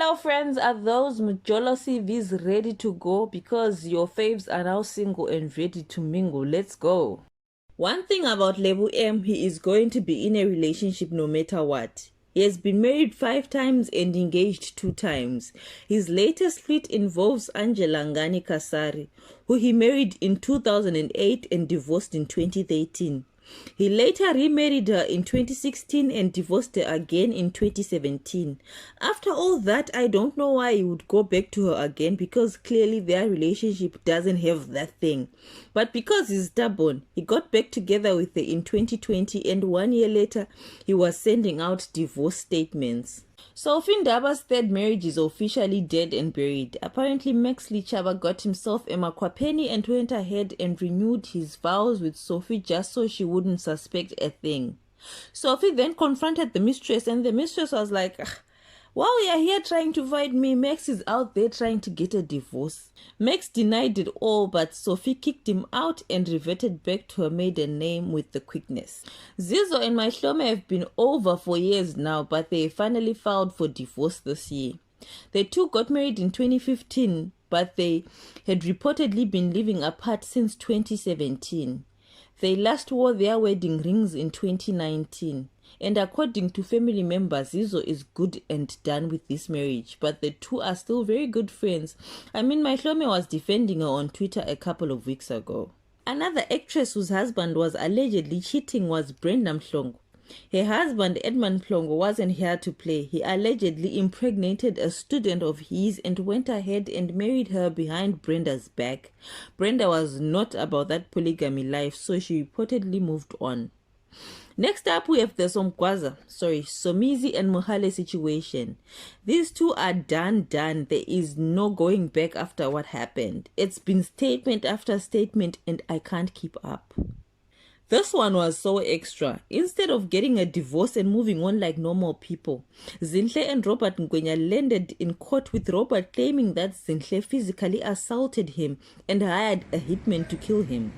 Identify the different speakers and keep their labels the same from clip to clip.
Speaker 1: Hello friends, are those Mujolo CVs ready to go? Because your faves are now single and ready to mingle. Let's go. One thing about Lebu M, he is going to be in a relationship no matter what. He has been married 5 times and engaged 2 times. His latest split involves Angela Ngani Kasari, who he married in 2008 and divorced in 2013. He later remarried her in 2016 and divorced her again in 2017. After all that, I don't know why he would go back to her again, because clearly their relationship doesn't have that thing. But because he's stubborn, he got back together with her in 2020, and 1 year later, he was sending out divorce statements. Sophie Ndaba's third marriage is officially dead and buried. Apparently, Max Lichaba got himself a makwapeni and went ahead and renewed his vows with Sophie just so she wouldn't suspect a thing. Sophie then confronted the mistress, and the mistress was like, while we are here trying to find me, Max is out there trying to get a divorce. Max denied it all, but Sophie kicked him out and reverted back to her maiden name with the quickness. Zizo and Mahlome have been over for years now, but they finally filed for divorce this year. They two got married in 2015, but they had reportedly been living apart since 2017. They last wore their wedding rings in 2019. And according to family members, Zizo is good and done with this marriage, but the two are still very good friends. I mean, Mahlome was defending her on Twitter a couple of weeks ago. Another actress whose husband was allegedly cheating was Brenda Mhlongo. Her husband, Edmund Mhlongo, wasn't here to play. He allegedly impregnated a student of his and went ahead and married her behind Brenda's back. Brenda was not about that polygamy life, so she reportedly moved on. Next up, we have the Somizi and Mohale situation. These two are done. There is no going back after what happened. It's been statement after statement and I can't keep up. This one was so extra. Instead of getting a divorce and moving on like normal people, Zinhle and Robert Ngwenya landed in court with Robert claiming that Zinhle physically assaulted him and hired a hitman to kill him.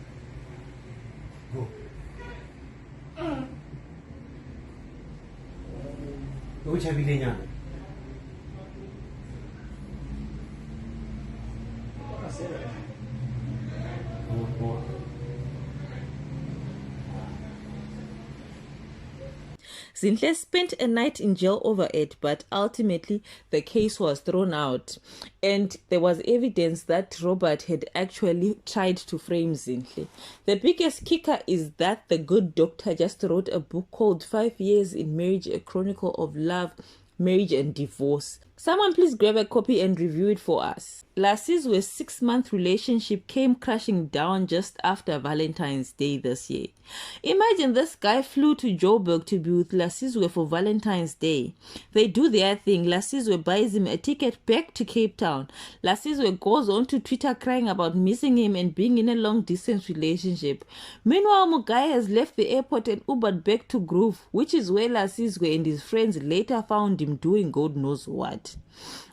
Speaker 1: Zinhle spent a night in jail over it, but ultimately the case was thrown out, and there was evidence that Robert had actually tried to frame Zinhle. The biggest kicker is that the good doctor just wrote a book called 5 Years in Marriage, a chronicle of love, marriage and divorce. Someone please grab a copy and review it for us. Lasizwe's 6-month relationship came crashing down just after Valentine's Day this year. Imagine this guy flew to Joburg to be with Lasizwe for Valentine's Day. They do their thing. Lasizwe buys him a ticket back to Cape Town. Lasizwe goes on to Twitter crying about missing him and being in a long-distance relationship. Meanwhile, Mugai has left the airport and Ubered back to Groove, which is where Lasizwe and his friends later found him doing God knows what.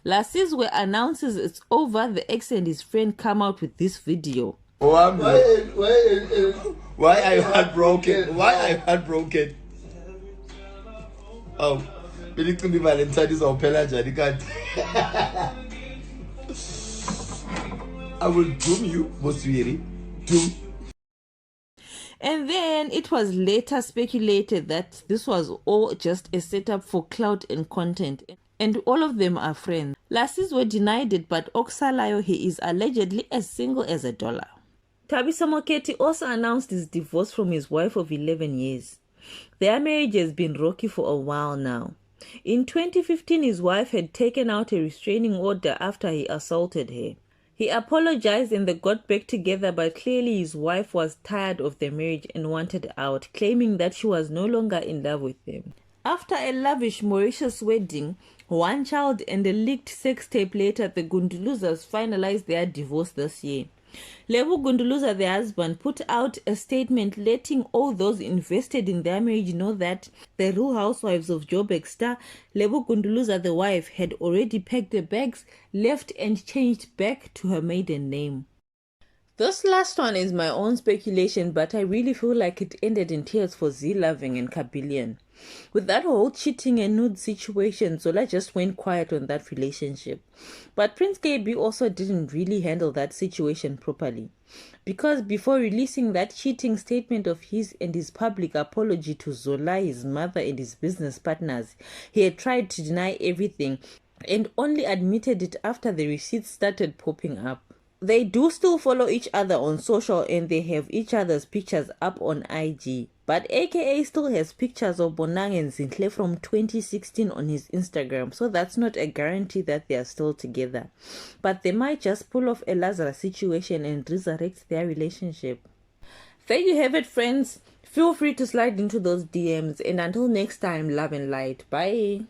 Speaker 1: Lasizwe announces it's over. The ex and his friend come out with this video.
Speaker 2: Why are you heartbroken? Why are you heartbroken? Oh, believe me, Valentine is our pelage. I will doom you, Boswiri. Doom.
Speaker 1: And then it was later speculated that this was all just a setup for clout and content. And all of them are friends. Lasizwe denied it, but Oksalayo, he is allegedly as single as a dollar. Thabisa Moketi also announced his divorce from his wife of 11 years. Their marriage has been rocky for a while now. In 2015, his wife had taken out a restraining order after he assaulted her. He apologized and they got back together, but clearly his wife was tired of the marriage and wanted out, claiming that she was no longer in love with him. After a lavish Mauritius wedding, 1 child and a leaked sex tape later, the Gunduluzas finalized their divorce this year. Lebu Gunduluza, the husband, put out a statement letting all those invested in their marriage know that the Real Housewives of Joburg star Lebu Gunduluza, the wife, had already packed the bags, left and changed back to her maiden name. This last one is my own speculation, but I really feel like it ended in tears for Z Loving and Kabillion. With that whole cheating and nude situation, Zola just went quiet on that relationship. But Prince KB also didn't really handle that situation properly. Because before releasing that cheating statement of his and his public apology to Zola, his mother, and his business partners, he had tried to deny everything and only admitted it after the receipts started popping up. They do still follow each other on social and they have each other's pictures up on IG. But AKA still has pictures of Bonang and Zinhle from 2016 on his Instagram, so that's not a guarantee that they are still together. But they might just pull off a Lazarus situation and resurrect their relationship. There you have it, friends. Feel free to slide into those DMs, and until next time, love and light. Bye.